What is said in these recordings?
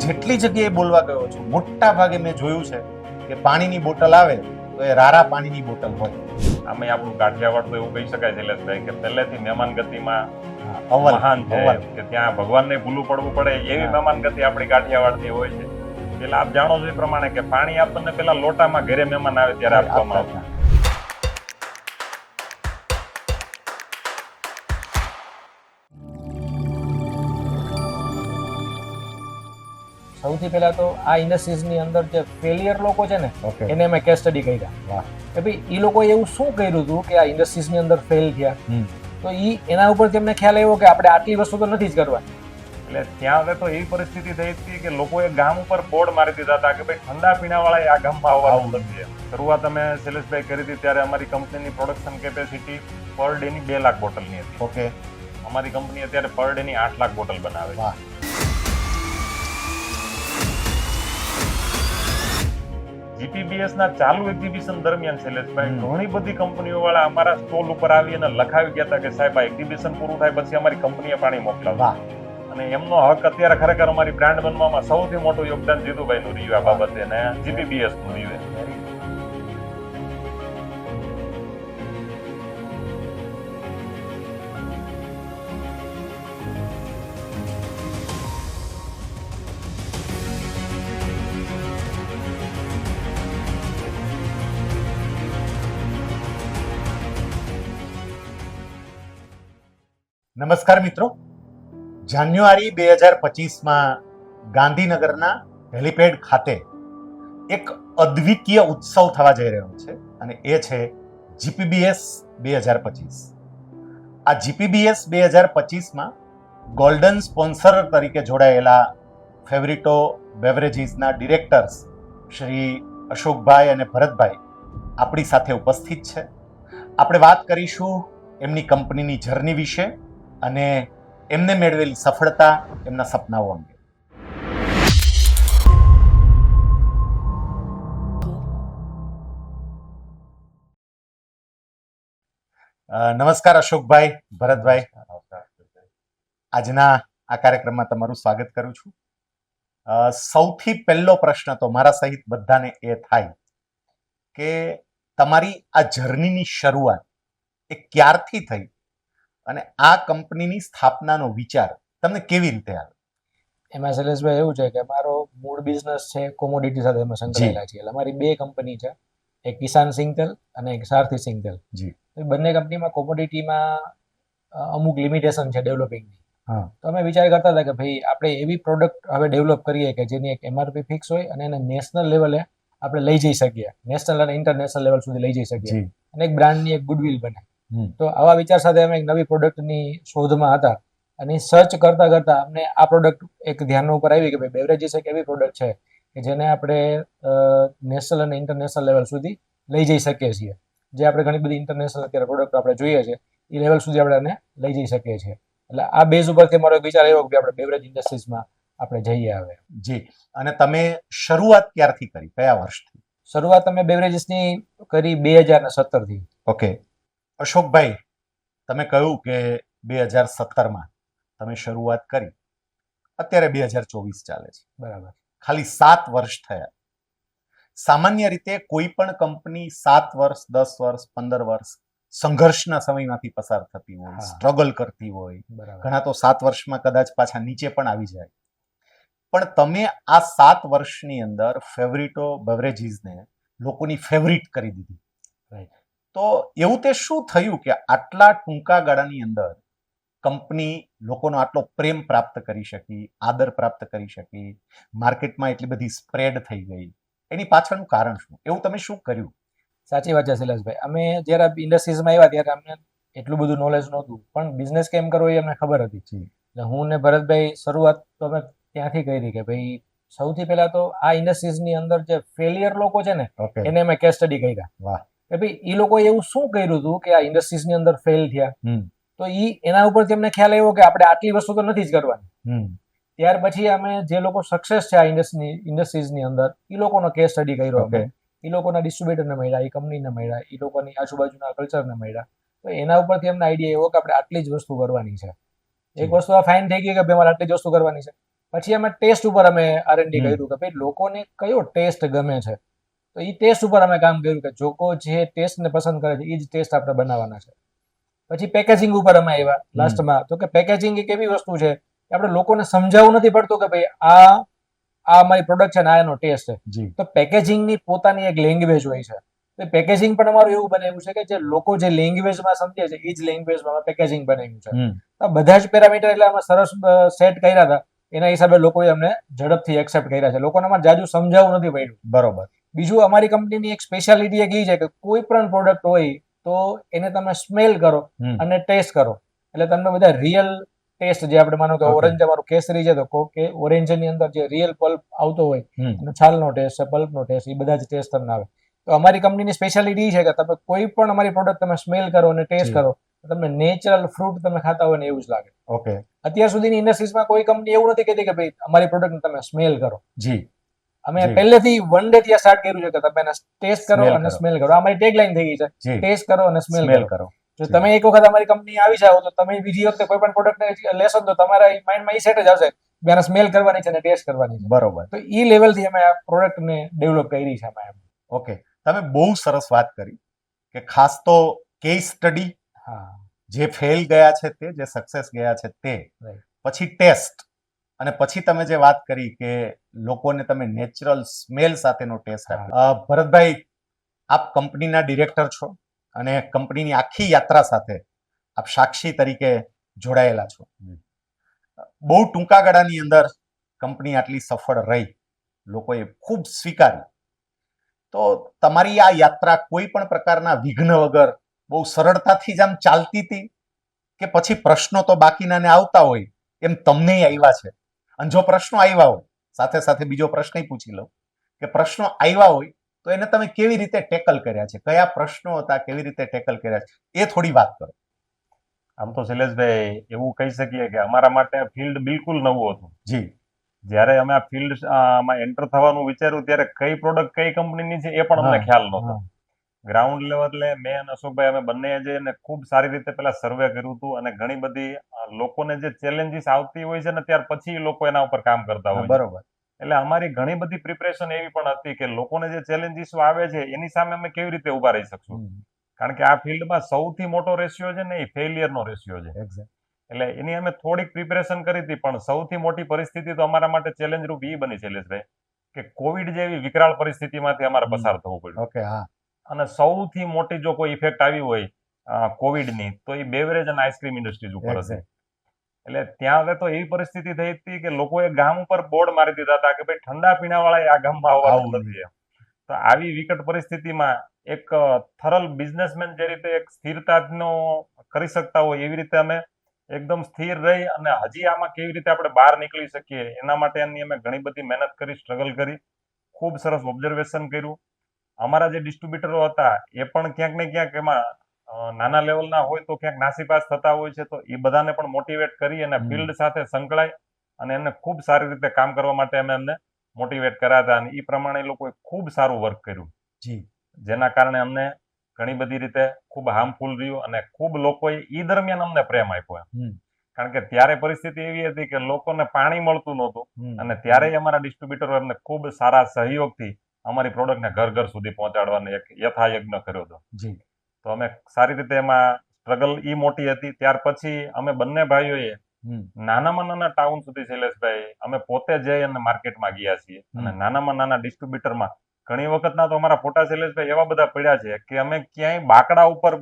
જેટલી જગ્યાએ બોલવા ગયો છું મોટા ભાગે મેં જોયું છે કે પાણીની બોટલ આવે તો એ રારા પાણીની બોટલ હોય. આમે આપણું કાઠિયાવાડ તો એવું કહી શકાય શૈલેષભાઈ કે પહેલેથી મહેમાન ગતિમાં અવ્વલ મહાન છે અવ્વલ. કે ત્યાં ભગવાનને ભૂલું પડવું પડે એવી મહેમાન ગતિ આપણી કાઠિયાવાડની હોય છે. એટલે આપ જાણો છો એ પ્રમાણે કે પાણી આપણને પેલા લોટામાં ઘરે મહેમાન આવે ત્યારે આપવામાં આવતું. સૌથી પહેલા તો આ ઇન્ડસ્ટ્રીઝની અંદર જે ફેલિયર લોકો છે ને ઓકે. એને મેં કેસ સ્ટડી કર્યા વાહ. કે ભાઈ એ લોકોએ એવું શું કર્યું હતું કે આ ઇન્ડસ્ટ્રીઝની અંદર ફેલ થયા. હમ. તો એના ઉપરથી અમને ખ્યાલ આવ્યો કે આપણે આટલી વસ્તુ તો નથી જ કરવાની. એટલે ત્યાં હવે તો એવી પરિસ્થિતિ થઈ હતી કે લોકોએ ગામ ઉપર બોર્ડ મારી દીધા હતા કે ભાઈ ઠંડા પીણાવાળા આ ગામમાં આવવાનું નથી. શરૂઆત અમે શૈલેષભાઈ કરી હતી ત્યારે અમારી કંપનીની પ્રોડક્શન કેપેસિટી પર ડે ની 2 લાખ બોટલની હતી. ઓકે. અમારી કંપની અત્યારે પર ડે ની 8 લાખ બોટલ બનાવે છે. વાહ. જીપીબીએસ ના ચાલુ એક્ઝિબિશન દરમિયાન શૈલેષભાઈ ઘણી બધી કંપનીઓ વાળા અમારા સ્ટોલ ઉપર આવી અને લખાવી ગયા હતા કે સાહેબ આ એક્ઝિબિશન પૂરું થાય પછી અમારી કંપનીએ પાણી મોકલાવો. વાહ. અને એમનો હક અત્યારે ખરેખર અમારી બ્રાન્ડ બનવામાં સૌથી મોટું યોગદાન જીતુભાઈ નું રહ્યું આ બાબતે અને જીપીબીએસ નું રહ્યું. નમસ્કાર મિત્રો, જાન્યુઆરી 2025માં ગાંધીનગરના હેલિપેડ ખાતે એક અદ્વિતીય ઉત્સવ થવા જઈ રહ્યો છે અને એ છે જીપીબીએસ 2025. આ જીપીબીએસ 2025માં ગોલ્ડન સ્પોન્સર તરીકે જોડાયેલા ફેવરિટો બેવરેજીસના ડિરેક્ટર્સ શ્રી અશોકભાઈ અને ભરતભાઈ આપણી સાથે ઉપસ્થિત છે. આપણે વાત કરીશું એમની કંપનીની જર્ની વિશે અને એમને મેળવેલી સફળતા, એમના સપનાઓ અંગે. નમસ્કાર અશોકભાઈ, ભરતભાઈ. આજના આ કાર્યક્રમમાં તમારું સ્વાગત કરું છું. સૌથી પહેલો પ્રશ્ન તો મારા સહિત બધાને એ થાય કે તમારી આ જર્નીની શરૂઆત એ ક્યારથી થઈ અને આ કંપનીની સ્થાપનાનો વિચાર તમને કેવી રીતે આવ્યો? એમાં શૈલેષભાઈ એવું છે કે મારો મૂળ બિઝનેસ છે કોમોડિટી સાથે અમે સંકળાયેલા છીએ. એટલે અમારી 2 કંપની છે, એક કિસાન સિંગતેલ અને એક સારથી સિંગતેલ. જી. એ બંને કંપનીમાં કોમોડિટીમાં અમુક લિમિટેશન છે ડેવલપિંગની. હા. તો અમે વિચાર કરતા હતા કે ભાઈ આપણે એવી પ્રોડક્ટ હવે ડેવલપ કરીએ કે જેની એક એમઆરપી ફિક્સ હોય અને એને નેશનલ લેવલે આપણે લઈ જઈ શકીએ, નેશનલ અને ઇન્ટરનેશનલ લેવલ સુધી લઈ જઈ શકીએ જી. અને એક બ્રાન્ડની એક ગુડવિલ બને. હમ. તો આવા વિચાર સાથે અમે એક નવી પ્રોડક્ટની શોધમાં હતા અને સર્ચ કરતા કરતા અમને આ પ્રોડક્ટ એક ધ્યાન ઉપર આવી કે ભાઈ બેવરેજીસ એક એવી પ્રોડક્ટ છે કે જેને આપણે નેશનલ અને ઇન્ટરનેશનલ લેવલ સુધી લઈ જઈ શકીએ છીએ. જે આપણે ઘણી બધી ઇન્ટરનેશનલ અત્યારે પ્રોડક્ટ આપણે જોઈએ છે એ લેવલ સુધી આપણે એને લઈ જઈ શકીએ છીએ. એટલે આ બેઝ ઉપરથી મારો એક વિચાર આવ્યો કે આપણે બેવરેજ ઇન્ડસ્ટ્રીઝમાં આપણે જઈએ હવે. જી. અને તમે શરૂઆત ક્યારથી કરી, કયા વર્ષથી? શરૂઆત અમે બેવરેજીસની કરી 2017 થી. ઓકે. અશોકભાઈ, તમે કહ્યું કે 2017માં તમે શરૂઆત કરી, અત્યારે 2024 ચાલે છે. બરાબર. ખાલી 7 વર્ષ થયા. સામાન્ય રીતે કોઈ પણ કંપની 7 વર્ષ, 10 વર્ષ, 15 વર્ષ સંઘર્ષના સમયમાંથી પસાર થતી હોય, હા. સ્ટ્રગલ કરતી હોય. બરાબર. ઘણા તો 7 વર્ષમાં કદાચ પાછા નીચે પણ આવી જાય. પણ તમે આ 7 વર્ષની અંદર ફેવરિટો બેવરેજીસને લોકોની ફેવરિટ કરી દીધી. Right. તો એવું તે શું થયું કે આટલા ટૂંકા ગાળાની અંદર કંપની લોકોનો આટલો પ્રેમ પ્રાપ્ત કરી શકી, આદર પ્રાપ્ત કરી શકી, માર્કેટમાં એટલી બધી સ્પ્રેડ થઈ ગઈ? એની પાછળનું કારણ શું? એવું તમે શું કર્યું? સાચી વાત છે શૈલેષભાઈ. અમે જ્યારે ઇન્ડસ્ટ્રીઝમાં આવ્યા ત્યારે અમને એટલું બધું નોલેજ નહોતું, પણ બિઝનેસ કેમ કરવો એ અમને ખબર હતી. એટલે હું ને ભરતભાઈ શરૂઆત તો અમે ત્યાંથી કરી કે ભાઈ સૌથી પહેલા તો આ ઇન્ડસ્ટ્રીઝની અંદર જે ફેલિયર લોકો છે ને ઓકે. એને અમે કેસ સ્ટડી કર્યા. વાહ. કે ભાઈ એ લોકોએ એવું શું કર્યું હતું કે આ ઇન્ડસ્ટ્રીઝની અંદર ફેલ થયા. હમ. તો એના ઉપરથી અમને ખ્યાલ આવ્યો કે આપણે આટલી વસ્તુ તો નથી જ કરવાની. હમ. ત્યાર પછી અમે જે લોકો સક્સેસ છે આ ઇન્ડસ્ટ્રીઝની અંદર એ લોકોનો કેસ સ્ટડી કર્યો. ઓકે. એ લોકોના ડિસ્ટ્રીબ્યુટરને મળ્યા, એ કંપનીને મળ્યા, એ લોકોની આજુબાજુના કલ્ચરને મળ્યા. તો એના ઉપરથી અમને આઈડિયા એવો કે આપણે આટલી જ વસ્તુ કરવાની છે. એક વસ્તુ આ ફાઇન થઈ ગઈ કે ભાઈ મારે આટલી જ વસ્તુ કરવાની છે. પછી અમે ટેસ્ટ ઉપર અમે R&D હમ. કર્યું કે ભાઈ લોકોને કયો ટેસ્ટ ગમે છે, તો એ ટેસ્ટ ઉપર અમે કામ કર્યું કે લોકો જે ટેસ્ટને પસંદ કરે છે એ જ ટેસ્ટ આપણે બનાવવાના છે. પછી પેકેજિંગ ઉપર અમે આવ્યા લાસ્ટમાં, તો કે પેકેજિંગ એક એવી વસ્તુ છે કે આપણે લોકોને સમજાવવું નથી પડતું કે ભાઈ આ અમારી પ્રોડક્ટ છે ને આ એનો ટેસ્ટ છે. જી તો પેકેજિંગની પોતાની એક લેંગ્વેજ હોય છે. તો પેકેજિંગ પણ અમારું એવું બનાવ્યું છે કે જે લોકો જે લેંગ્વેજમાં સમજે છે એ જ લેંગ્વેજમાં પેકેજિંગ બનાવ્યું છે. હમ. તો આ બધા જ પેરામીટર એટલે અમે સરસ સેટ કર્યા હતા, એના હિસાબે લોકોએ અમને ઝડપથી એક્સેપ્ટ કર્યા છે. લોકોને અમારે જાજુ સમજાવવું નથી પડ્યું. બરોબર. બીજું અમારી કંપનીની એક સ્પેશિયાલિટી એક એ છે કે કોઈ પણ પ્રોડક્ટ હોય તો એને તમે સ્મેલ કરો હમ. અને ટેસ્ટ કરો, એટલે તમને બધા રિયલ ટેસ્ટ, જે આપણે માનો કે Okay. ઓરેન્જ અમારું કેસરી છે તો કે ઓરેન્જ ની અંદર જે રિયલ પલ્પ આવતો હોય હમ. અને છાલનો ટેસ્ટ છે, પલ્પનો ટેસ્ટ, એ બધા જ ટેસ્ટ તમને આવે. તો અમારી કંપનીની સ્પેશિયાલિટી છે કે તમે કોઈ પણ અમારી પ્રોડક્ટ તમે સ્મેલ કરો અને ટેસ્ટ જી. કરો તો તમને નેચરલ ફ્રૂટ તમે ખાતા હોય ને એવું જ લાગે. ઓકે. અત્યાર સુધીની ઇન્ડસ્ટ્રીઝમાં કોઈ કંપની એવું નથી કહેતી કે ભાઈ અમારી પ્રોડક્ટ તમે સ્મેલ કરો. જી. અમે જી. પહેલેથી વન ડે ત્યાં સ્ટાર્ટ કર્યું છે કે તમે એને ટેસ્ટ કરો Smell અને કરો. સ્મેલ કરો. અમારી ટેગલાઈન થઈ ગઈ છે, જી. ટેસ્ટ કરો અને સ્મેલ સ્મેલ કરો. કરો. જો જી. તમે એક વખત અમારી કંપની આવી જાઓ તો તમે બીજી વખતે કોઈ પણ પ્રોડક્ટ લેશો તો તમારા માઇન્ડમાં એ સેટ જ આવશે કે આને સ્મેલ કરવાની છે અને ટેસ્ટ કરવાની છે. બરોબર. તો એ લેવલથી અમે આ પ્રોડક્ટને ડેવલપ કરી છે અમે. ઓકે, તમે બહુ સરસ વાત કરી કે ખાસ તો કેસ સ્ટડી, હા, જે ફેલ ગયા છે તે, જે સક્સેસ ગયા છે તે, Right. પછી ટેસ્ટ, અને પછી તમે જે વાત કરી કે લોકોને તમે નેચરલ સ્મેલ સાથેનો ટેસ્ટ હા. આપ્યો. ભરતભાઈ, આપ કંપનીના ડિરેક્ટર છો અને કંપનીની આખી યાત્રા સાથે આપ સાક્ષી તરીકે જોડાયેલા છો. બહુ ટૂંકા ગાળાની અંદર કંપની આટલી સફળ રહી, લોકોએ ખૂબ સ્વીકારી. તો તમારી આ યાત્રા કોઈ પણ પ્રકારના વિઘ્ન વગર બહુ સરળતાથી જ આમ ચાલતી હતી કે પછી પ્રશ્નો તો બાકીના ને આવતા હોય એમ તમને આવ્યા છે? અને જો પ્રશ્નો આવ્યા હોય, સાથે સાથે બીજો પ્રશ્ન પૂછી લઉં કે પ્રશ્નો આવ્યા હોય તો એને તમે કેવી રીતે ટેકલ કર્યા છે? કયા પ્રશ્નો હતા, કેવી રીતે ટેકલ કર્યા છે, એ થોડી વાત કરો. આમ તો શૈલેષભાઈ એવું કહી શકીએ કે અમારા માટે આ ફિલ્ડ બિલકુલ નવું હતું. જી. જ્યારે અમે આ ફિલ્ડ માં એન્ટર થવાનું વિચાર્યું ત્યારે કઈ પ્રોડક્ટ કઈ કંપનીની છે એ પણ અમને હા, ખ્યાલ નહોતો. હા. ગ્રાઉન્ડ લેવલે મેં અને અશોકભાઈ અમે બંને જઈને ખૂબ સારી રીતે પેલા સર્વે કર્યું હતું અને ઘણી બધી લોકોને જે ચેલેન્જીસ આવતી હોય છે ને ત્યાર પછી લોકો એના ઉપર કામ કરતા હોય છે. બરોબર. એટલે અમારી ઘણી બધી પ્રિપરેશન એવી પણ હતી કે લોકોને જે ચેલેન્જીસ આવે છે એની સામે અમે કેવી રીતે ઉભા રહી શકશું. કારણ કે આ ફિલ્ડમાં સૌથી મોટો રેશિયો છે ને એ ફેલિયરનો રેશિયો છે. એટલે એની અમે થોડીક પ્રિપેરેશન કરી હતી, પણ સૌથી મોટી પરિસ્થિતિ તો અમારા માટે ચેલેન્જ રૂપ એ બની શૈલેષભાઈ કે કોવિડ જેવી વિકરાળ પરિસ્થિતિમાંથી અમારે પસાર થવું પડ્યું. ઓકે. હા. અને સૌથી મોટી જો કોઈ ઇફેક્ટ આવી હોય કોવિડની તો એ બેવરેજ અને આઈસ્ક્રીમ ઇન્ડસ્ટ્રીઝ ઉપર હતી. એટલે ત્યાં હવે તો એવી પરિસ્થિતિ થઈ હતી કે લોકોએ ગામ ઉપર બોર્ડ મારી દીધા હતા કે ભાઈ ઠંડા પીણાવાળા આ ગામમાં આવવાનું નથી. તો આવી વિકટ પરિસ્થિતિમાં એક થરલ બિઝનેસમેન જે રીતે એક સ્થિરતાનો કરી શકતા હોય એવી રીતે અમે એકદમ સ્થિર રહી અને હજી આમાં કેવી રીતે આપણે બહાર નીકળી શકીએ એના માટેની અમે ઘણી બધી મહેનત કરી, સ્ટ્રગલ કરી, ખૂબ સરસ ઓબ્ઝર્વેશન કર્યું. અમારા જે ડિસ્ટ્રીબ્યુટરો હતા એ પણ ક્યાંક ને ક્યાંક એમાં નાના લેવલના હોય તો ક્યાંક નાસીપાસ થતા હોય છે, તો એ બધાને પણ મોટિવેટ કરી અને ફિલ્ડ સાથે સંકળાય અને એને ખૂબ સારી રીતે કામ કરવા માટે અમે એમને મોટિવેટ કર્યા હતા અને એ પ્રમાણે એ લોકોએ ખૂબ સારું વર્ક કર્યું. જી. જેના કારણે અમને ઘણી બધી રીતે ખૂબ હાર્મફુલ રહ્યું અને ખૂબ લોકોએ એ દરમિયાન અમને પ્રેમ આપ્યો. કારણ કે ત્યારે પરિસ્થિતિ એવી હતી કે લોકોને પાણી મળતું નહોતું અને ત્યારે અમારા ડિસ્ટ્રીબ્યુટરો એમને ખૂબ સારા સહયોગથી અમારી પ્રોડક્ટને ઘર ઘર સુધી પહોંચાડવાનો એક યથાયજ્ઞ કર્યો હતો. જી. તો અમે સારી રીતે એમાં સ્ટ્રગલ ઈ મોટી હતી. ત્યાર પછી અમે બંને ભાઈઓએ નાનામાં નાના ટાઉન સુધી શૈલેષભાઈ અમે પોતે જઈ અને માર્કેટમાં ગયા છીએ અને નાનામાં નાના ડિસ્ટ્રીબ્યુટરમાં ઘણી વખતના તો અમારા ફોટા શૈલેષભાઈ એવા બધા પડ્યા છે કે અમે ક્યાંય બાકડા ઉપર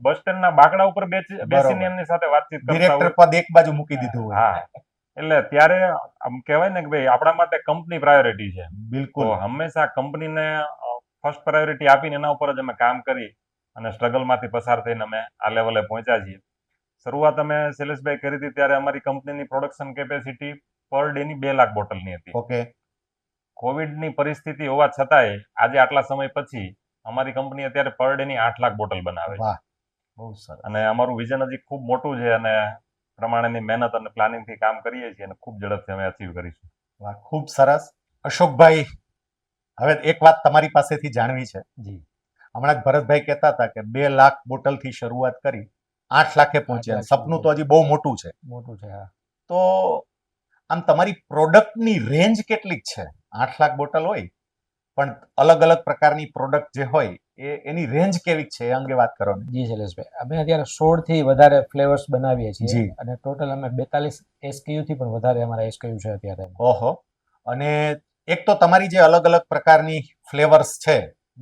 બસ સ્ટેન્ડના બાકડા ઉપર બેસીને એમની સાથે વાતચીત કરતા હોય. પદ એક બાજુ મૂકી દીધું હોય. હા, એટલે ત્યારે આમ કહેવાય ને કે ભાઈ આપણા માટે કંપની પ્રાયોરિટી છે. બિલકુલ. હંમેશા કંપનીને ફર્સ્ટ પ્રાયોરિટી આપીને એના ઉપર જ અમે કામ કરી અને સ્ટ્રગલમાંથી પસાર થઈને અમે આ લેવલે પહોંચ્યા છીએ. શરૂઆત અમે શૈલેષભાઈ કરી હતી ત્યારે અમારી કંપનીની પ્રોડક્શન કેપેસિટી પર ડે ની 2 લાખ બોટલની હતી. ઓકે. કોવિડની પરિસ્થિતિ હોવા છતાંય આજે આટલા સમય પછી અમારી કંપની અત્યારે પર ડે ની 8 લાખ બોટલ બનાવે છે. વાહ, બહુ સરસ. અને અમારું વિઝન હજી ખૂબ મોટું છે અને પ્રમાણેની મહેનત અને પ્લાનિંગથી કામ કરીએ છીએ અને ખૂબ ઝડપથી અમે અચીવ કરીશું. વાહ, ખૂબ સરસ. અશોકભાઈ, હવે એક વાત તમારી પાસેથી જાણવી છે. જી. હમણાં જ ભરતભાઈ કહેતા હતા કે 2 લાખ બોટલથી શરૂઆત કરી 8 લાખે પહોંચ્યા. સપનું તો હજી બહુ મોટું છે. મોટું છે. હા. તો આમ તમારી પ્રોડક્ટની રેન્જ કેટલીક છે? 8 લાખ બોટલ હોય પણ અલગ અલગ પ્રકારની પ્રોડક્ટ જે હોય એની રેન્જ કેવી છે એ અંગે વાત કરો ને. જી શૈલેષભાઈ, અમે અત્યારે 16 થી વધારે ફ્લેવર્સ બનાવીએ છીએ જી. અને ટોટલ અમે 42 SKU થી પણ વધારે અમારા SKU છે અત્યારે. ઓહો. અને એક તો તમારી જે અલગ અલગ પ્રકારની ફ્લેવર્સ છે,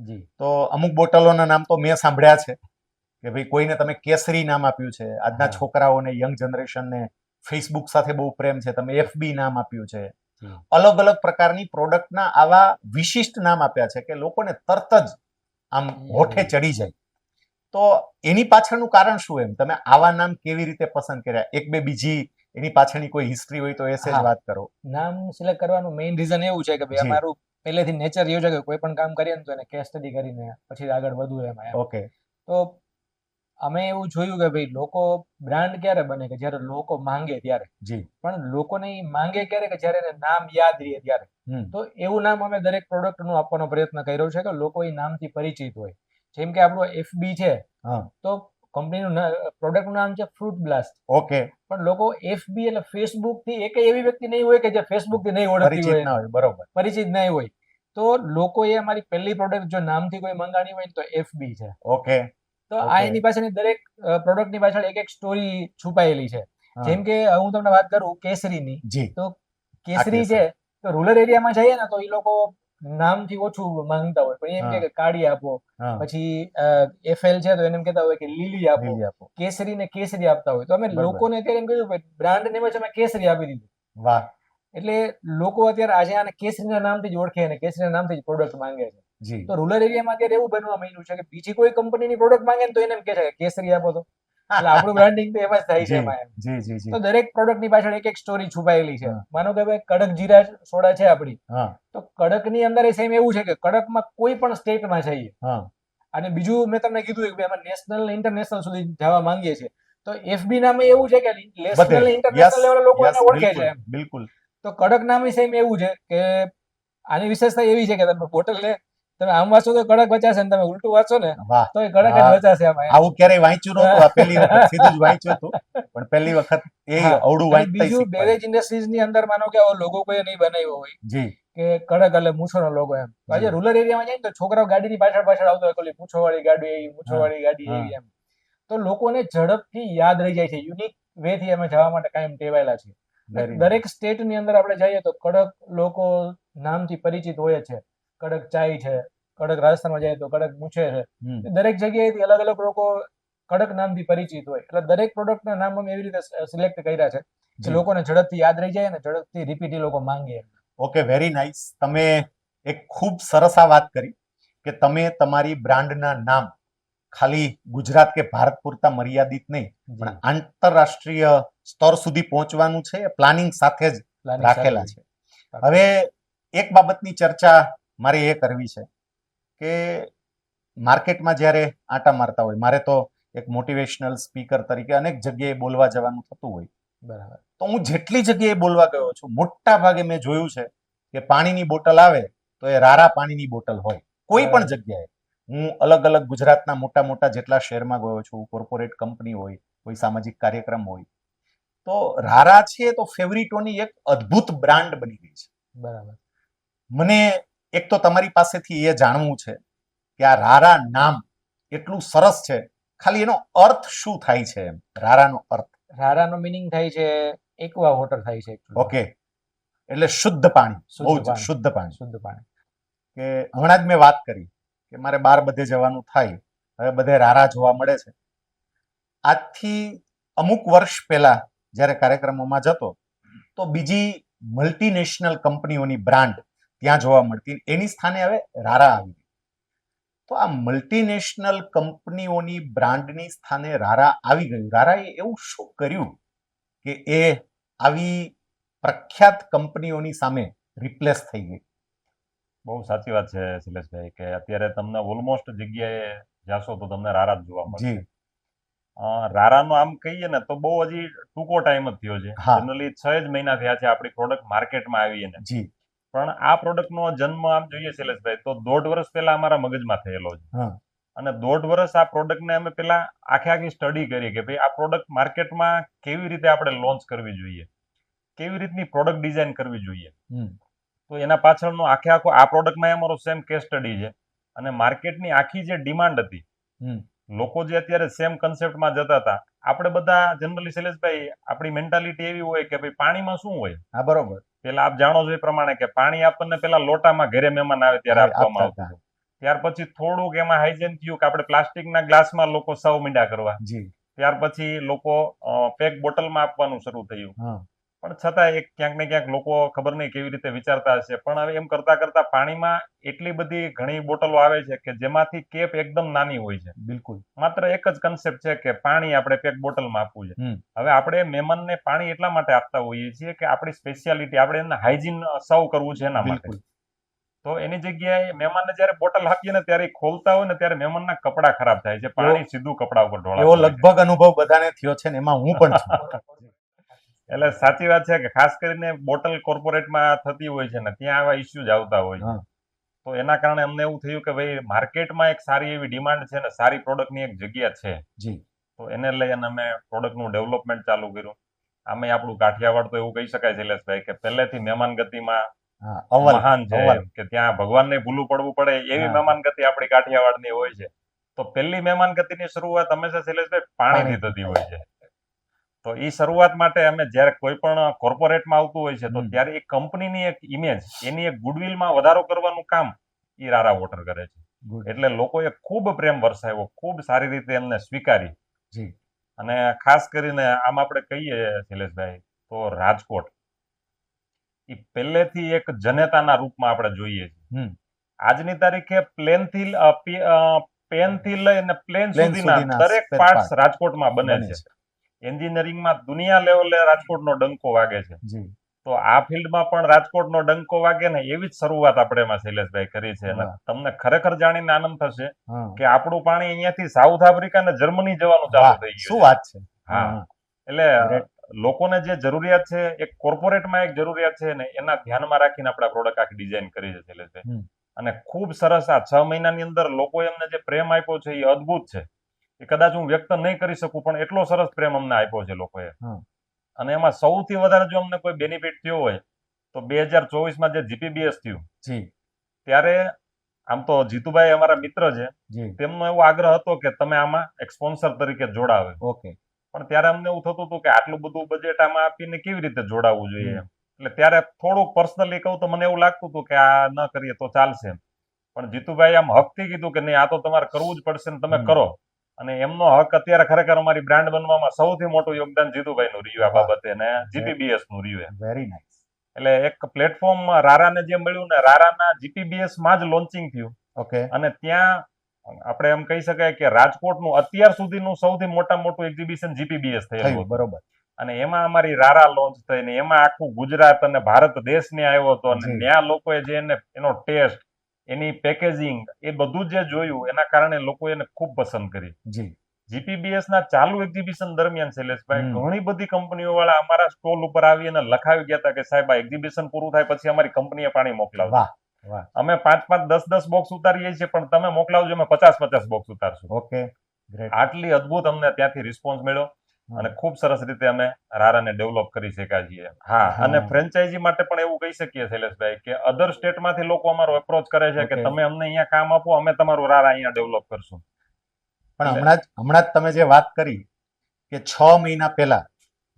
જી તો અમુક બોટલોના નામ તો મેં સાંભળ્યા છે કે ભાઈ કોઈને તમે કેસરી નામ આપ્યું છે. આજના હા. છોકરાઓને, યંગ જનરેશનને ફેસબુક સાથે બહુ પ્રેમ છે, તમે FB નામ આપ્યું છે. જી. અલગ અલગ પ્રકારની પ્રોડક્ટના આવા વિશિષ્ટ નામ આપ્યા છે કે લોકોને તરત જ આમ હોઠે ચડી જાય. તો એની પાછળનું કારણ શું? એમ તમે આવા નામ કેવી રીતે પસંદ કર્યા? એક બે બીજી એની પાછળની કોઈ હિસ્ટ્રી હોય તો એ સેજ હા. વાત કરો. નામ સિલેક્ટ કરવાનું મેઇન રીઝન એવું છે કે ભાઈ જી. અમારું પહેલેથી નેચર એવું છે કે કોઈ પણ કામ કરીએ ને તો એને કેસ સ્ટડી કરીને પછી આગળ વધવું એમાં એમ. ઓકે. તો અમે એવું જોયું કે ભાઈ લોકો બ્રાન્ડ ક્યારે બને કે જ્યારે લોકો માંગે ત્યારે, જી. પણ લોકોને ઈ માંગે ક્યારે કે જ્યારે એને નામ યાદ રહે ત્યારે. હમ. તો એવું નામ અમે દરેક પ્રોડક્ટનું આપવાનો પ્રયત્ન કર્યો છે કે લોકો એ નામથી પરિચિત હોય. જેમ કે આપણું FB છે, હા. તો કંપનીનું પ્રોડક્ટનું નામ છે ફ્રૂટ બ્લાસ્ટ, ઓકે. પણ લોકો FB એટલે ફેસબુક થી એક એવી વ્યક્તિ નહીં હોય કે જે ફેસબુક થી નહીં ઓળખતી પરિચિત હોય, ના હોય. બરોબર. પરિચિત નહીં હોય. તો લોકોએ અમારી પહેલી પ્રોડક્ટ જો નામથી કોઈ મંગાણી હોય ને તો FB છે. ઓકે. તો આ Okay. એની પાછળની દરેક પ્રોડક્ટની પાછળ એક એક સ્ટોરી છુપાયેલી છે. હા. જેમ કે હું તમને વાત કરું કેસરીની, જી. તો કેસરી કેસરી. છે તો રૂરલ એરિયામાં જઈએ ને તો એ લોકો નામથી ઓછું માંગતા હોય, પણ એમ હા. કે કાળી આપો, હા. પછી FL છે તો એને એમ કહેતા હોય કે લીલી આપો, લીલી આપો. કેસરી ને કેસરી આપતા હોય. તો અમે બરાબર. લોકોને અત્યારે એમ કહ્યું બ્રાન્ડ નેમ જ અમે કેસરી આપી દીધું. વાહ. એટલે લોકો અત્યારે આજે આને કેસરીના નામથી જ ઓળખે અને કેસરીના નામથી જ પ્રોડક્ટ માંગે છે. જી. તો રૂરલ એરિયામાં અત્યારે એવું બનવા માંડ્યું છે કે બીજી કોઈ કંપનીની પ્રોડક્ટ માંગે ને તો એને એમ કહે છે કે કેસરી આપો તો, એટલે આપણું બ્રાન્ડિંગ તો એમાં જ થાય છે જી. એમાં એમ. જી. જી. જી. તો દરેક પ્રોડક્ટની પાછળ એક એક સ્ટોરી છુપાયેલી છે. હા. માનો કે ભાઈ કડક જીરા સોડા છે આપણી, હા. તો કડકની અંદર સેમ એવું છે કે કડકમાં કોઈ પણ સ્ટેટમાં જઈએ, હા. અને બીજું મેં તમને કીધું કે અમે નેશનલ ને ઇન્ટરનેશનલ સુધી જવા માંગીએ છીએ. તો FB નામ એવું છે કે નેશનલ ને ઇન્ટરનેશનલ લેવલે લોકો એને ઓળખે છે એમ. બિલકુલ. તો કડક નામ સેમ એવું છે કે આની વિશેષતા એવી છે કે તમે બોટલ ને તમે આમ વાંચો તો કડક વચાશે ને તમે ઉલટું વાંચો ને વાહ. તો એ કડક જ હા. વચાશે આમાં એમ. આવું ક્યારેય વાંચ્યું નહોતું. આ પહેલી વખત સીધું જ વાંચ્યું હતું, પણ પહેલી વખત એ હા. અવળું અને વાંચતા બીજું શીખવાય. બેવરેજ ઇન્ડસ્ટ્રીઝ ની અંદર માનો કે લોગો કોઈ નહીં બનાવ્યો હોય જી. કે કડક એટલે મૂછોનો લોગો એમ. તો આજે જી. રૂરલ એરિયામાં જાય ને તો છોકરાઓ ગાડીની પાછળ પાછળ આવતો હોય કે ઓલી મૂછોવાળી ગાડી એવી, મૂછોવાળી ગાડી હા. એવી એમ. તો લોકોને ઝડપથી યાદ રહી જાય છે. યુનિક વે થી અમે જવા માટે કાયમ ટેવાયેલા છીએ. Very દરેક સ્ટેટ ની અંદર આપણે જઈએ તો કડક લોકો નામથી પરિચિત હોય છે. કડક ચાય છે, કડક રાજસ્થાનમાં જાય તો કડક મૂછે છે. હમ. દરેક જગ્યાએથી અલગ અલગ લોકો કડક નામથી પરિચિત હોય. એટલે દરેક પ્રોડક્ટના નામ અમે એવી રીતે સિલેક્ટ કર્યા છે કે જી. લોકોને ઝડપથી યાદ રહી જાય અને ઝડપથી રિપીટ એ લોકો માંગે. Okay, very nice. તમે એક ખૂબ સરસ આ વાત કરી કે તમે તમારી બ્રાન્ડના નામ ખાલી ગુજરાત કે ભારત પૂરતા મર્યાદિત નહીં, પણ આંતરરાષ્ટ્રીય સ્તર સુધી પહોંચવાનું છે એ પ્લાનિંગ સાથે જ રાખેલા છે. હવે એક બાબતની ચર્ચા મારે એ કરવી છે કે માર્કેટમાં જ્યારે આંટા મારતા હોય, મારે તો એક મોટિવેશનલ સ્પીકર તરીકે અનેક જગ્યાએ બોલવા જવાનું થતું હોય, બરાબર. તો હું જેટલી જગ્યાએ બોલવા ગયો છું, મોટા ભાગે મેં જોયું છે કે પાણીની બોટલ આવે તો એ રારા પાણીની બોટલ હોય. કોઈ પણ જગ્યાએ હું અલગ અલગ ગુજરાતના મોટા મોટા જેટલા શહેરમાં ગયો છું, કોર્પોરેટ કંપની હોય, કોઈ સામાજિક કાર્યક્રમ હોય, તો રારા છે તો ફેવરિટોની એક અદ્ભુત બ્રાન્ડ બની ગઈ છે. બરાબર. મને એક તો તમારી પાસેથી એ જાણવું છે કે આ રારા નામ એટલું સરસ છે, ખાલી એનો અર્થ શું થાય છે? એમ રારાનો અર્થ. રારાનો મીનિંગ થાય છે એક્વા વોટર થાય છે. ઓકે, એટલે શુદ્ધ પાણી, બહુ જ શુદ્ધ પાણી. શુદ્ધ પાણી. કે હમણાં જ મેં વાત કરી કે મારે બહાર બધે જવાનું થાય, હવે બધે રારા જોવા મળે છે. આજથી અમુક વર્ષ પહેલા જ્યારે કાર્યક્રમોમાં જતો તો બીજી મલ્ટીનેશનલ કંપનીઓની બ્રાન્ડ ત્યાં જોવા મળતી, એની સ્થાને હવે રારા આવી. તો આ મલ્ટીનેશનલ કંપનીઓની બ્રાન્ડની સ્થાને રારા આવી ગયું. રારાએ એવું શું કર્યું કે એ આવી પ્રખ્યાત કંપનીઓની સામે રિપ્લેસ થઈ ગઈ? બહુ સાચી વાત છે શૈલેષભાઈ, કે અત્યારે તમને ઓલમોસ્ટ જગ્યાએ જાશો તો તમને રારા જ જોવા મળશે. જી. રારાનો આમ કહીએ ને તો બહુ હજી ટૂંકો ટાઈમ જ થયો છે. હા. જનરલી 6 જ મહિના થયા છે આપણી પ્રોડક્ટ માર્કેટમાં આવી ને. જી. પણ આ પ્રોડક્ટનો જન્મ આમ જોઈએ શૈલેષભાઈ તો 1.5 વર્ષ પહેલા અમારા મગજમાં થયેલો છે. હા. અને 1.5 વર્ષ આ પ્રોડક્ટને અમે પેલા આખી સ્ટડી કરી કે ભાઈ આ પ્રોડક્ટ માર્કેટમાં કેવી રીતે આપણે લોન્ચ કરવી જોઈએ. કેવી રીતની પ્રોડક્ટ ડિઝાઇન કરવી જોઈએ. હમ. તો એના પાછળનો આખો આ પ્રોડક્ટમાં અમારો સેમ કેસ સ્ટડી છે. અને માર્કેટની આખી જે ડિમાન્ડ હતી, હમ. લોકો જે અત્યારે સેમ કન્સેપ્ટમાં જતા હતા, આપણે બધા જનરલી શૈલેષભાઈ આપણી મેન્ટાલિટી એવી હોય કે ભાઈ પાણીમાં શું હોય. હા, બરોબર. પેલા આપ જાણો છો એ પ્રમાણે કે પાણી આપણને પેલા લોટામાં ઘરે મહેમાન આવે ત્યારે આપવામાં આપતા આવતું હતું. ત્યાર પછી થોડુંક એમાં હાઇજેન થયું કે આપણે પ્લાસ્ટિકના ગ્લાસમાં લોકો સૌ મીંડા કરવા. જી. ત્યાર પછી લોકો પેક બોટલમાં આપવાનું શરૂ થયું. હા. પણ છતાં એક ક્યાંક ને ક્યાંક લોકો ખબર નહીં કેવી રીતે વિચારતા હશે, પણ હવે એમ કરતા કરતા પાણીમાં એટલી બધી ઘણી બોટલો આવે છે કે જેમાંથી કેપ એકદમ નાની હોય છે. બિલકુલ. માત્ર એક જ કન્સેપ્ટ છે કે પાણી આપણે પેક બોટલમાં આપવું છે. હમ. હવે આપણે મહેમાનને પાણી એટલા માટે આપતા હોઈએ છીએ કે આપણી સ્પેશિયાલિટી, આપણે એને હાઇજીન સર્વ કરવું છે એના માટે. બિલકુલ. તો એની જગ્યાએ મહેમાનને જ્યારે બોટલ આપીએ ને ત્યારે ખોલતા હોય ને ત્યારે મહેમાનના કપડા ખરાબ થાય છે, પાણી સીધું કપડા ઉપર એવો ઢોળાતું હોય છે. લગભગ અનુભવ બધાને થયો છે ને એમાં હું પણ છું. એટલે સાચી વાત છે કે ખાસ કરીને બોટલ કોર્પોરેટમાં થતી હોય છે ને ત્યાં આવા ઇસ્યુઝ આવતા હોય છે. હા. તો એના કારણે અમને એવું થયું કે ભાઈ માર્કેટમાં એક સારી એવી ડિમાન્ડ છે ને સારી પ્રોડક્ટની એક જગ્યા છે. જી. તો એને લઈ અને અમે પ્રોડક્ટનું ડેવલપમેન્ટ ચાલુ કર્યું. આમે આપણું કાઠિયાવાડ તો એવું કહી શકાય શૈલેષભાઈ કે પહેલેથી મહેમાન ગતિમાં હા, અવ્વલ. મહાન છે, અવ્વલ. કે ત્યાં ભગવાનને ભૂલું પડવું પડે એવી હા. મહેમાન ગતિ આપણી કાઠિયાવાડની હોય છે. તો પહેલી મહેમાન ગતિની શરૂઆત હંમેશા શૈલેષભાઈ પાણીથી થતી હોય છે. તો એ શરૂઆત માટે અમે જ્યારે કોઈ પણ કોર્પોરેટમાં આવતું હોય છે તો હમ. ત્યારે એ કંપનીની એક ઇમેજ, એની એક ગુડવિલમાં વધારો કરવાનું કામ એ રારા વોટર કરે છે. Good. એટલે લોકોએ ખૂબ પ્રેમ વરસાવ્યો, ખૂબ સારી રીતે એમને સ્વીકારી. જી. અને ખાસ કરીને આમ આપણે કહીએ શૈલેષભાઈ તો રાજકોટ એ પહેલેથી એક જનેતાના રૂપમાં આપણે જોઈએ છીએ. હમ. આજની તારીખે પેનથી લઈને પ્લેન Plane સુધીના સુધીના દરેક spare પાર્ટ્સ part રાજકોટમાં બને બને છે. એન્જિનિયરિંગમાં દુનિયા લેવલે રાજકોટનો ડંકો વાગે છે. જી. તો આ ફિલ્ડમાં પણ રાજકોટનો ડંકો વાગે ને એવી જ શરૂઆત આપણે એમાં શૈલેષભાઈ કરી છે. અને વાહ. તમને ખરેખર જાણીને આનંદ થશે હા. કે આપણું પાણી અહીંયાથી સાઉથ આફ્રિકા ને જર્મની જવાનું વાહ, ચાલુ થઈ શું ગયું છે. વાત છે. હા. એટલે Great. લોકોને જે જરૂરિયાત છે, એક કોર્પોરેટમાં એક જરૂરિયાત છે ને એના ધ્યાનમાં રાખીને આપણે પ્રોડક્ટ આખી ડિઝાઇન કરી છે શૈલેષભાઈ. હમ. અને ખૂબ સરસ આ 6 મહિનાની અંદર લોકોએ અમને જે પ્રેમ આપ્યો છે એ અદ્ભુત છે. એ કદાચ હું વ્યક્ત નહીં કરી શકું, પણ એટલો સરસ પ્રેમ અમને આપ્યો છે લોકોએ. હા. અને એમાં સૌથી વધારે જો અમને કોઈ બેનિફિટ થયો હોય તો 2024માં જે જીપીબીએસ થયું જી. ત્યારે, આમ તો જીતુભાઈ અમારા મિત્ર છે, જી. તેમનો એવો આગ્રહ હતો કે તમે આમાં એક સ્પોન્સર તરીકે જોડાવે. ઓકે. પણ ત્યારે અમને એવું થતું હતું કે આટલું બધું બજેટ આમાં આપીને કેવી રીતે જોડાવવું જોઈએ હમ. એમ. એટલે ત્યારે થોડુંક પર્સનલી કહું તો મને એવું લાગતું હતું કે આ ન કરીએ તો ચાલશે એમ. પણ જીતુભાઈ આમ હકથી કીધું કે નહીં, આ તો તમારે કરવું જ પડશે ને તમે હમ. કરો. અને એમનો હક અત્યારે ખરેખર અમારી બ્રાન્ડ બનવામાં સૌથી મોટું યોગદાન જીતુભાઈનું રહ્યું આ વાહ. બાબતે, અને જીપીબીએસ નું રહ્યું. Very nice. એટલે એક પ્લેટફોર્મ રારાને જે મળ્યું ને, રારાના જીપીબીએસ માં જ લોન્ચિંગ થયું. ઓકે. અને ત્યાં આપણે એમ કહી શકાય કે રાજકોટનું અત્યાર સુધીનું સૌથી મોટું એક્ઝિબિશન જીપીબીએસ થયેલું થયું. હતું. બરોબર. અને એમાં અમારી રારા લોન્ચ થઈને એમાં આખું ગુજરાત અને ભારત દેશને આવ્યો હતો. અને જી. ત્યાં લોકોએ જે એનો ટેસ્ટ, એની પેકેજિંગ, એ બધું જે જોયું એના કારણે લોકો એને ખૂબ પસંદ કરી. જી. જીપીબીએસ ના ચાલુ એક્ઝિબિશન દરમિયાન શૈલેષભાઈ હમ. ઘણી બધી કંપનીઓ વાળા અમારા સ્ટોલ ઉપર આવી અને લખાવી ગયા હતા કે સાહેબ આ એક્ઝિબિશન પૂરું થાય પછી અમારી કંપનીએ પાણી મોકલાવજો. વાહ. વાહ. અમે 5-5, 10-10 બોક્સ ઉતારીએ છીએ, પણ તમે મોકલાવજો, અમે 50-50 બોક્સ ઉતારશું. ઓકે. ગ્રેટ. આટલી અદ્ભુત અમને ત્યાંથી રિસ્પોન્સ મળ્યો અને ખૂબ સરસ રીતે અમે રારાને ડેવલપ કરી શક્યા છીએ. હા. હા. અને ફ્રેન્ચાઇઝી માટે પણ એવું કહી શકીએ શૈલેષભાઈ કે અધર સ્ટેટમાંથી લોકો અમારો એપ્રોચ કરે છે કે Okay. તમે અમને અહીંયા કામ આપો, અમે તમારું રારા અહીંયા ડેવલપ કરશું. પણ એટલે- હમણાં જ તમે જે વાત કરી કે 6 મહિના પહેલા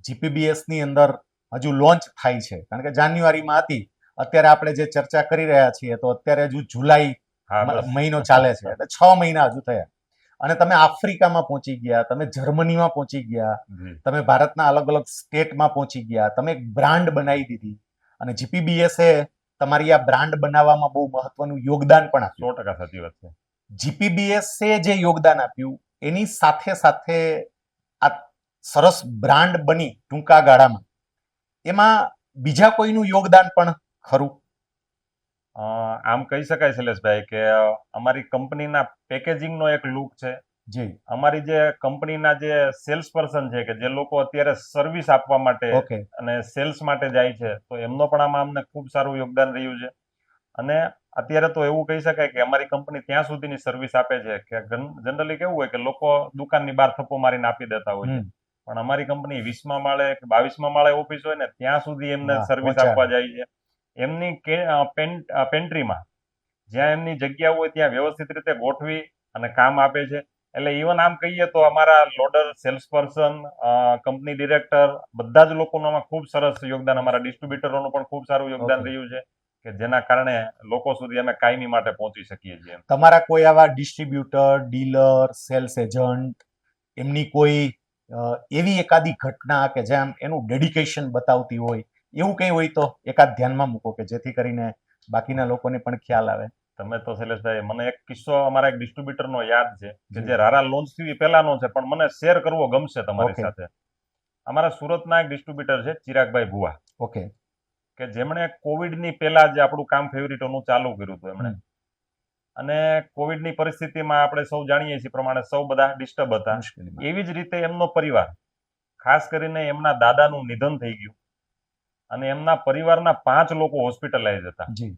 જીપીબીએસ ની અંદર હજુ લોન્ચ થાય છે, કારણ કે જાન્યુઆરીમાં હતી, અત્યારે આપણે જે ચર્ચા કરી રહ્યા છીએ તો અત્યારે હજુ જુલાઈ હા, બસ. મહિનો ચાલે છે, એટલે 6 મહિના હજુ થયા અને તમે આફ્રિકામાં પહોંચી ગયા, તમે જર્મનીમાં પહોંચી ગયા, જી. તમે ભારતના અલગ અલગ સ્ટેટમાં પહોંચી ગયા, તમે એક બ્રાન્ડ બનાવી દીધી અને જીપીબીએસે તમારી આ બ્રાન્ડ બનાવવામાં બહુ મહત્વનું યોગદાન પણ આપ્યું. 100% સાચી વાત છે. જીપીબીએસે જે યોગદાન આપ્યું એની સાથે સાથે આ સરસ બ્રાન્ડ બની ટૂંકા ગાળામાં, એમાં બીજા કોઈનું યોગદાન પણ ખરું? આમ કહી શકાય શૈલેષભાઈ કે અમારી કંપનીના પેકેજિંગનો એક લુક છે. જી. અમારી જે કંપનીના જે સેલ્સ પર્સન છે કે જે લોકો અત્યારે સર્વિસ આપવા માટે ઓકે. અને સેલ્સ માટે જાય છે, તો એમનો પણ આમાં અમને ખૂબ સારું યોગદાન રહ્યું છે. અને અત્યારે તો એવું કહી શકાય કે અમારી કંપની ત્યાં સુધીની સર્વિસ આપે છે કે જનરલી કેવું હોય કે લોકો દુકાનની બહાર થપ્પો મારીને આપી દેતા હોય છે, હમ. પણ અમારી કંપની 20મા માળે કે 22મા માળે ઓફિસ હોય ને ત્યાં સુધી એમને વાહ, સર્વિસ પહોંચાડે. આપવા જાય છે. એમની પેન્ટ્રીમાં જ્યાં એમની જગ્યા હોય ત્યાં વ્યવસ્થિત રીતે ગોઠવી અને કામ આપે છે. એટલે ઇવન આમ કહીએ તો અમારા loader, sales person, company director બધા જ લોકોનું આમાં ખૂબ સરસ યોગદાન, અમારા ડિસ્ટ્રીબ્યુટરોનું પણ ખૂબ સારું યોગદાન Okay. રહ્યું છે કે જેના કારણે લોકો સુધી અમે કાયમી માટે પહોંચી શકીએ છીએ. તમારા કોઈ આવા ડિસ્ટ્રીબ્યુટર, ડીલર, સેલ્સ એજન્ટ, એમની કોઈ એવી એકાદી ઘટના કે જેમ એનું ડેડિકેશન બતાવતી હોય, એવું કંઈ હોય તો એકાદ ધ્યાનમાં મૂકો કે જેથી કરીને બાકીના લોકોને પણ ખ્યાલ આવે. તમે તો શૈલેષભાઈ, મને એક કિસ્સો અમારા એક ડિસ્ટ્રીબ્યુટરનો યાદ છે કે જી. જે રારા લોન્ચ થયું એ પહેલાનો છે, પણ મને શેર કરવો ગમશે તમારી Okay. સાથે. અમારા સુરતના એક ડિસ્ટ્રીબ્યુટર છે ચિરાગભાઈ ભુવા, ઓકે. કે જેમણે કોવિડની પહેલા જ આપણું કામ ફેવરિટોનું ચાલુ કર્યું હતું એમણે. અને કોવિડની પરિસ્થિતિમાં આપણે સૌ જાણીએ છીએ પ્રમાણે સૌ બધા ડિસ્ટર્બ હતા. મુશ્કેલીમાં. એવી જ રીતે એમનો પરિવાર, ખાસ કરીને એમના દાદાનું નિધન થઈ ગયું અને એમના પરિવારના 5 લોકો હોસ્પિટલાઇઝ હતા. જી.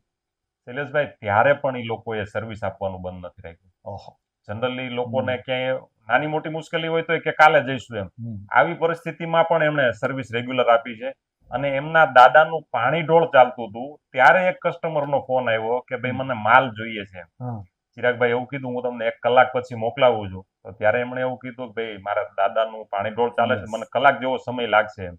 શૈલેષભાઈ, ત્યારે પણ એ લોકોએ સર્વિસ આપવાનું બંધ નથી રાખ્યું. ઓહો. જનરલી લોકોને ક્યાંય નાની મોટી મુશ્કેલી હોય તો કે કાલે જઈશું એમ, આવી પરિસ્થિતિમાં પણ એમણે સર્વિસ રેગ્યુલર આપી છે. અને એમના દાદાનું પાણી ઢોળ ચાલતું હતું ત્યારે એક કસ્ટમરનો ફોન આવ્યો કે ભાઈ મને માલ જોઈએ છે. હા. ચિરાગભાઈ એવું કીધું હું તમને 1 કલાક પછી મોકલાવું છું. તો ત્યારે એમણે એવું કીધું કે ભાઈ મારા દાદાનું પાણી ઢોળ ચાલે છે, Yes. મને કલાક જેવો સમય લાગશે એમ.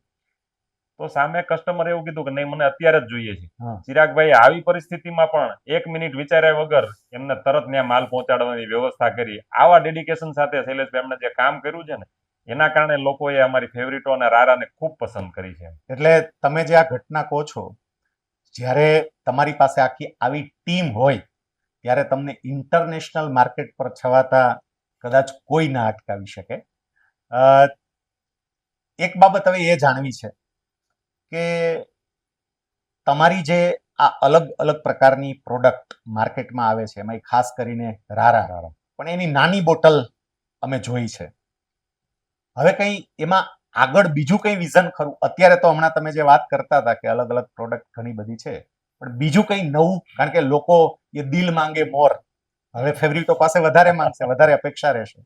તો સામે કસ્ટમર એવું કીધું કે નહીં, મને અત્યારે જ જોઈએ છે. હા. ચિરાગભાઈ આવી પરિસ્થિતિમાં પણ 1 મિનિટ વિચાર્યા વગર એમને તરત ત્યાં માલ પહોંચાડવાની વ્યવસ્થા કરી. આવા ડેડિકેશન સાથે શૈલેષભાઈ એમણે જે કામ કર્યું છે ને, એના કારણે લોકોએ અમારી ફેવરિટો અને રારાને ખૂબ પસંદ કરી છે. એટલે તમે જે આ ઘટના કહો છો, જ્યારે તમારી પાસે આખી આવી ટીમ હોય ત્યારે તમને ઇન્ટરનેશનલ માર્કેટ પર છવાતા કદાચ કોઈ ના અટકાવી શકે. એક બાબત હવે એ જાણવી છે કે તમારી જે આ અલગ અલગ પ્રકારની પ્રોડક્ટ માર્કેટમાં આવે છે, એમાં ખાસ કરીને રારા, પણ એની નાની બોટલ અમે જોઈ છે. હવે કંઈ એમાં આગળ બીજું કંઈ વિઝન ખરું? અત્યારે તો હમણાં તમે જે વાત કરતા હતા કે અલગ અલગ પ્રોડક્ટ ઘણી બધી છે, પણ બીજું કંઈ નવું? કારણ કે લોકો એ દિલ માંગે મોર, હવે ફેવરિટો પાસે વધારે માંગશે, વધારે અપેક્ષા રહેશે.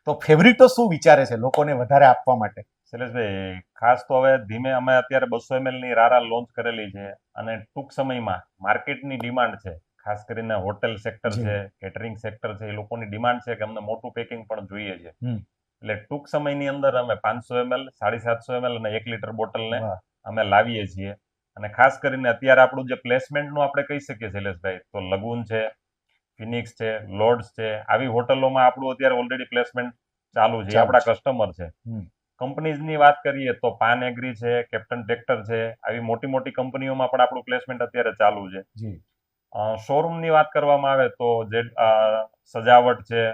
તો ફેવરિટો શું વિચારે છે લોકોને વધારે આપવા માટે? શૈલેષભાઈ, ખાસ તો હવે ધીમે અમે અત્યારે 200 ml ની રારા લોન્ચ કરેલી છે અને ટૂંક સમયમાં માર્કેટની ડિમાન્ડ છે, ખાસ કરીને હોટેલ સેક્ટર જી. છે, કેટરિંગ સેક્ટર છે, એ લોકોની ડિમાન્ડ છે કે અમને મોટું પેકિંગ પણ જોઈએ છે. એટલે ટૂંક સમયની અંદર અમે 500 ml, 750 ml અને 1 લીટર બોટલને વાહ. અમે લાવીએ છીએ. અને ખાસ કરીને અત્યારે આપણું જે પ્લેસમેન્ટનું આપણે કહી શકીએ શૈલેષભાઈ, તો લગુન છે, ફિનિક્સ છે, લોર્ડ્સ છે, આવી હોટલોમાં આપણું અત્યારે ઓલરેડી પ્લેસમેન્ટ ચાલુ છે. એ આપણા કસ્ટમર છે. કંપનીઝની વાત કરીએ તો પાન એગ્રી છે, કેપ્ટન ટ્રેક્ટર છે, આવી મોટી મોટી કંપનીઓમાં પણ આપણું પ્લેસમેન્ટ અત્યારે ચાલુ છે. શોરૂમની વાત કરવામાં આવે તો જે સજાવટ છે,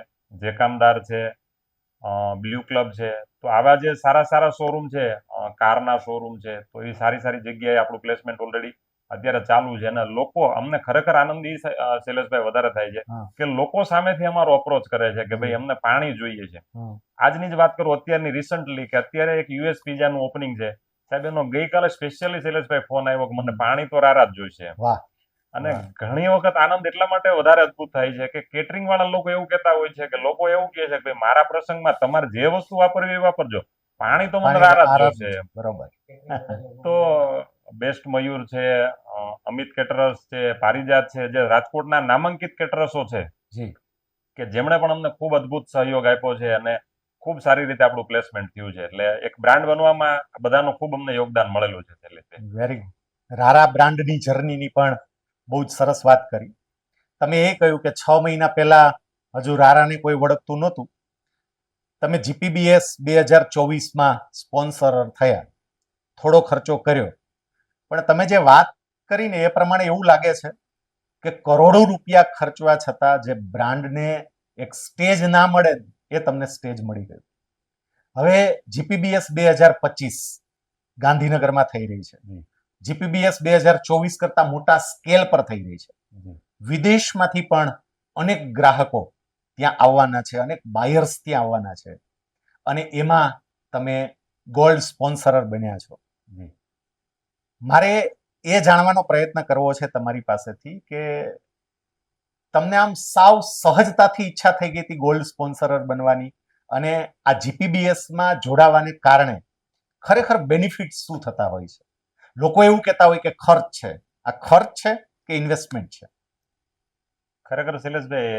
જેકામદાર છે, બ્લુ ક્લબ છે, તો આવા જે સારા સારા શોરૂમ છે, કારના શોરૂમ છે, તો એ સારી સારી જગ્યાએ આપણું પ્લેસમેન્ટ ઓલરેડી અત્યારે ચાલુ છે. અને લોકો, અમને ખરેખર આનંદ ઈ શૈલેષભાઈ વધારે થાય છે કે લોકો સામેથી અમારો અપ્રોચ કરે છે કે ભાઈ અમને પાણી જોઈએ છે. આજની જ વાત કરું અત્યારની રિસન્ટલી, કે અત્યારે એક યુએસ પિઝાનું ઓપનિંગ છે સાહેબ, એનો ગઈકાલે સ્પેશિયલી શૈલેષભાઈ ફોન આવ્યો કે મને પાણી તો રારા જ જોઈશે. અને ઘણી વખત આનંદ એટલા માટે વધારે અદભુત થાય છે કે કેટરિંગ વાળા લોકો એવું કહેતા હોય છે કે લોકો એવું કહે છે કે ભાઈ મારા પ્રસંગમાં તમારે જે વસ્તુ વાપરવી એ વાપરજો, પાણી તો મને રારા જ જોઈશે. બરોબર. તો બેસ્ટ મયુર છે, અમિત કેટરર્સ છે, પારિજાત છે, જે રાજકોટના નામાંકિત કેટરર્સો છે કે જેમણે પણ અમને ખૂબ અદભુત સહયોગ આપ્યો છે અને ખૂબ સારી રીતે આપણું પ્લેસમેન્ટ થયું છે. એટલે એક બ્રાન્ડ બનવામાં બધાનું ખૂબ અમને યોગદાન મળેલું છે. Very good. રારા બ્રાન્ડની જર્નીની પણ બહુ જ સરસ વાત કરી. તમે એ કહ્યું કે 6 મહિના પહેલા હજુ રારાને કોઈ ઓળખતું નહોતું. તમે જીપીબીએસ 2024માં સ્પોન્સર થયા, થોડો ખર્ચો કર્યો, પણ તમે જે વાત કરીને એ પ્રમાણે એવું લાગે છે કે કરોડો રૂપિયા ખર્ચવા છતાં જે બ્રાન્ડને એક સ્ટેજ ના મળે એ તમને સ્ટેજ મળી ગયું. હવે જીપીબીએસ 2025 ગાંધીનગરમાં થઈ રહી છે. જીપીબીએસ 2024 કરતા મોટા સ્કેલ પર થઈ રહી છે. વિદેશમાંથી પણ અનેક ગ્રાહકો ત્યાં આવવાના છે, અનેક બાયર્સ ત્યાં આવવાના છે, અને એમાં તમે ગોલ્ડ સ્પોન્સરર બન્યા છો. મારે એ જાણવાનો પ્રયત્ન કરવો છે તમારી પાસેથી કે તમને આમ સાવ સહજતાથી ઈચ્છા થઈ ગઈ હતી ગોલ્ડ સ્પોન્સરર બનવાની, અને આ જીપીબીએસમાં જોડાવાને કારણે ખરેખર બેનિફિટ શું થતા હોય છે? લોકો એવું કહેતા હોય કે ખર્ચ છે. આ ખર્ચ છે કે ઇન્વેસ્ટમેન્ટ છે? ખરેખર શૈલેષભાઈ,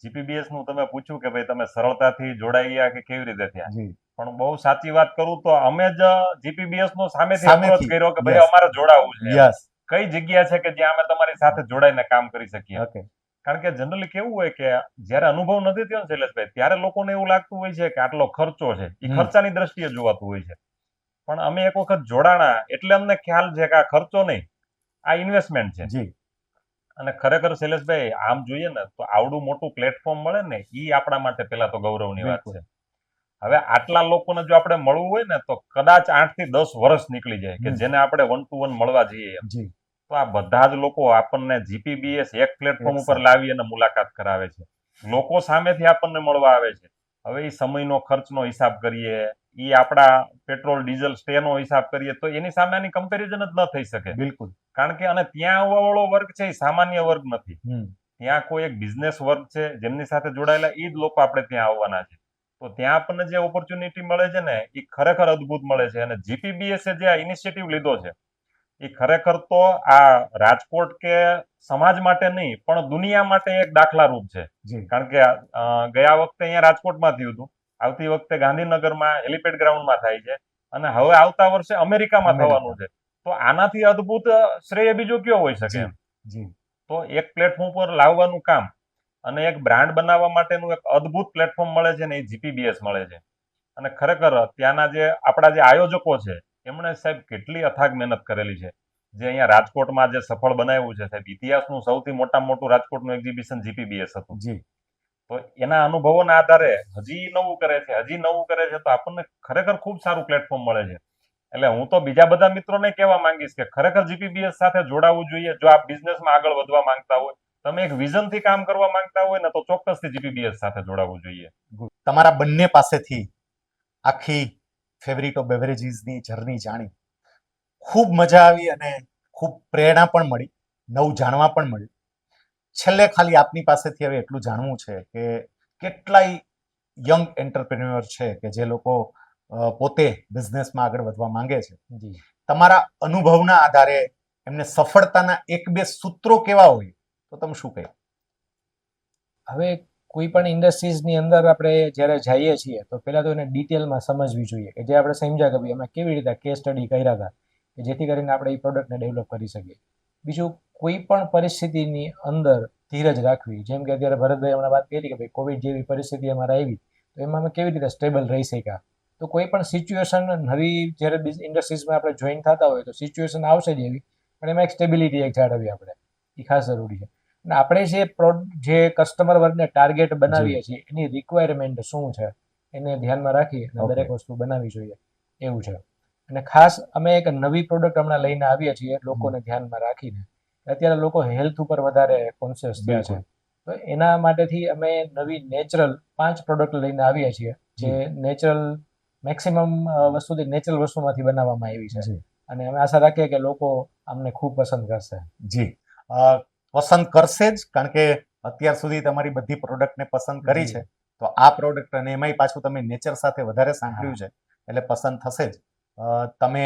જીપીબીએસ નું તમે પૂછ્યું કે ભાઈ તમે સરળતાથી જોડાઈ ગયા કે કેવી રીતે થયા, જી પણ બહુ સાચી વાત કરું તો અમે જ જીપીબીએસ નો સામેથી સામેથી, અપ્રોચ કર્યો કે ભાઈ yes. અમારે જોડાવું છે. યસ કઈ જગ્યા છે કે જ્યાં અમે તમારી સાથે જોડાઈને કામ કરી શકીએ? ઓકે કારણ કે જનરલી કેવું હોય કે જ્યારે અનુભવ નથી થયો ને શૈલેષભાઈ, ત્યારે લોકોને એવું લાગતું હોય છે કે આટલો ખર્ચો છે, એ ખર્ચાની દ્રષ્ટિએ જોવાતું હોય છે. પણ અમે એક વખત જોડાણા એટલે અમને ખ્યાલ છે કે આ ખર્ચો નહીં, આ ઇન્વેસ્ટમેન્ટ છે. જી અને ખરેખર શૈલેષભાઈ, આમ જોઈએ ને તો આવડું મોટું પ્લેટફોર્મ મળે ને એ આપણા માટે પેલા તો ગૌરવની વાત બિલકુલ. છે. હવે આટલા લોકોને જો આપણે મળવું હોય ને તો કદાચ 8 થી 10 વર્ષ નીકળી જાય કે જેને આપણે 1 to 1 મળવા જઈએ. જી તો આ બધા જ લોકો આપણને જીપીબીએસ એક પ્લેટફોર્મ ઉપર લાવી અને મુલાકાત કરાવે છે. લોકો સામેથી આપણને મળવા આવે છે. હવે એ સમયનો ખર્ચનો હિસાબ કરીએ, એ આપણા પેટ્રોલ ડીઝલ સ્ટેનો હિસાબ કરીએ તો એની સામે આની કમ્પેરિઝન જ ન થઈ શકે. બિલકુલ. કારણ કે અને ત્યાં આવવાવાળો વર્ગ છે એ સામાન્ય વર્ગ નથી. હમ ત્યાં કોઈ એક બિઝનેસ વર્ગ છે જેમની સાથે જોડાયેલા એ જ લોકો આપણે ત્યાં આવવાના છે. તો ત્યાં આપણને જે ઓપોર્ચ્યુનિટી મળે છે ને એ ખરેખર અદ્ભુત મળે છે. અને જીપીબીએસ જે આ ઇનિશિયેટિવ લીધો છે એ ખરેખર તો આ રાજકોટ કે સમાજ માટે નહીં પણ દુનિયા માટે એક દાખલારૂપ છે. જી કારણ કે ગયા વખતે અહીંયા રાજકોટમાં થયું હતું, આવતી વખતે ગાંધીનગરમાં હેલિપેડ ગ્રાઉન્ડમાં થાય છે અને હવે આવતા વર્ષે અમેરિકામાં થવાનું છે. તો આનાથી અદ્ભુત શ્રેય બીજો કયો હોઈ શકે એમ. જી તો એક પ્લેટફોર્મ પર લાવવાનું કામ અને એક બ્રાન્ડ બનાવવા માટેનું એક અદ્ભુત પ્લેટફોર્મ મળે છે ને એ જીપીબીએસ મળે છે. અને ખરેખર ત્યાંના જે આપણા જે આયોજકો છે એમણે સાહેબ કેટલી અથાગ મહેનત કરેલી છે. જે અહીંયા રાજકોટમાં જે સફળ બનાવ્યું છે સાહેબ, ઇતિહાસનું સૌથી મોટામાં મોટું રાજકોટનું એક્ઝિબિશન જીપીબીએસ હતું. જી તો એના અનુભવોના આધારે હજી નવું કરે છે તો આપણને ખરેખર ખૂબ સારું પ્લેટફોર્મ મળે છે. એટલે હું તો બીજા બધા મિત્રોને કહેવા માંગીશ કે ખરેખર જીપીબીએસ સાથે જોડાવવું જોઈએ. જો આપ બિઝનેસમાં આગળ વધવા માંગતા હોય, તમે એક વિઝનથી કામ કરવા માંગતા હોય ને તો ચોક્કસથી જીપીબીએસ સાથે જોડાવવું જોઈએ. તમારા બંને પાસેથી આખી ફેવરિટો બેવરેજીસની જર્ની જાણી ખૂબ મજા આવી અને ખૂબ પ્રેરણા પણ મળી, નવું જાણવા પણ મળ્યું. છેલ્લે ખાલી આપની પાસેથી હવે એટલું જાણવું છે કે કેટલાય યંગ એન્ટરપ્રેન્યોર છે કે જે લોકો પોતે બિઝનેસમાં આગળ વધવા માંગે છે, જી તમારા અનુભવના આધારે એમને સફળતાના 1-2 સૂત્રો કેવા હોય તો તમે શું કહે? હવે કોઈ પણ ઇન્ડસ્ટ્રીઝની અંદર આપણે જ્યારે જઈએ છીએ તો પહેલાં તો એને ડિટેલમાં સમજવી જોઈએ કે જે આપણે સમજ્યા કે ભાઈ અમે કેવી રીતે કેસ સ્ટડી કર્યા હતા કે જેથી કરીને આપણે એ પ્રોડક્ટને ડેવલપ કરી શકીએ. બીજું, કોઈ પણ પરિસ્થિતિની અંદર ધીરજ રાખવી. જેમ કે અત્યારે ભરતભાઈ હમણાં વાત કરી કે ભાઈ કોવિડ જેવી પરિસ્થિતિ અમારે આવી તો એમાં અમે કેવી રીતે સ્ટેબલ રહી શક્યા. તો કોઈ પણ સિચ્યુએશન નવી જ્યારે ઇન્ડસ્ટ્રીઝમાં આપણે જોઈન થતા હોય તો સિચ્યુએશન આવશે જ એવી, પણ એમાં એક સ્ટેબિલિટી એક જાળવવી આપણે, એ ખાસ જરૂરી છે. અને આપણે જે કસ્ટમર વર્ગને ટાર્ગેટ બનાવીએ છીએ એની રિક્વાયરમેન્ટ શું છે એને ધ્યાનમાં રાખી અને દરેક વસ્તુ બનાવવી જોઈએ એવું છે. અને ખાસ અમે એક નવી પ્રોડક્ટ હમણાં લઈને આવીએ છીએ લોકોને ધ્યાનમાં રાખીને. અત્યારે લોકો હેલ્થ ઉપર વધારે કોન્શિયસ થયા છે, તો એના માટેથી અમે નવી નેચરલ 5 પ્રોડક્ટ લઈને આવીએ છીએ જે નેચરલ મેક્સિમમ વસ્તુથી નેચરલ વસ્તુમાંથી બનાવવામાં આવી છે. અને અમે આશા રાખીએ કે લોકો અમને ખૂબ પસંદ કરશે. જી પસંદ કરશે જ, કારણ કે અત્યાર સુધી તમારી બધી પ્રોડક્ટને પસંદ કરી છે તો આ પ્રોડક્ટ અને એમાંય પાછું તમે નેચર સાથે વધારે સાંકળ્યું છે એટલે પસંદ થશે જ. તમે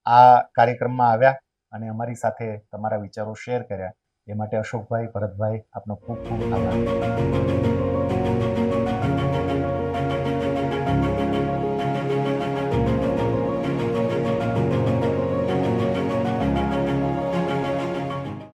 આ કાર્યક્રમમાં આવ્યા અને અમારી સાથે તમારા વિચારો શેર કર્યા એ માટે અશોકભાઈ, ભરતભાઈ, આપનો ખૂબ ખૂબ આભાર.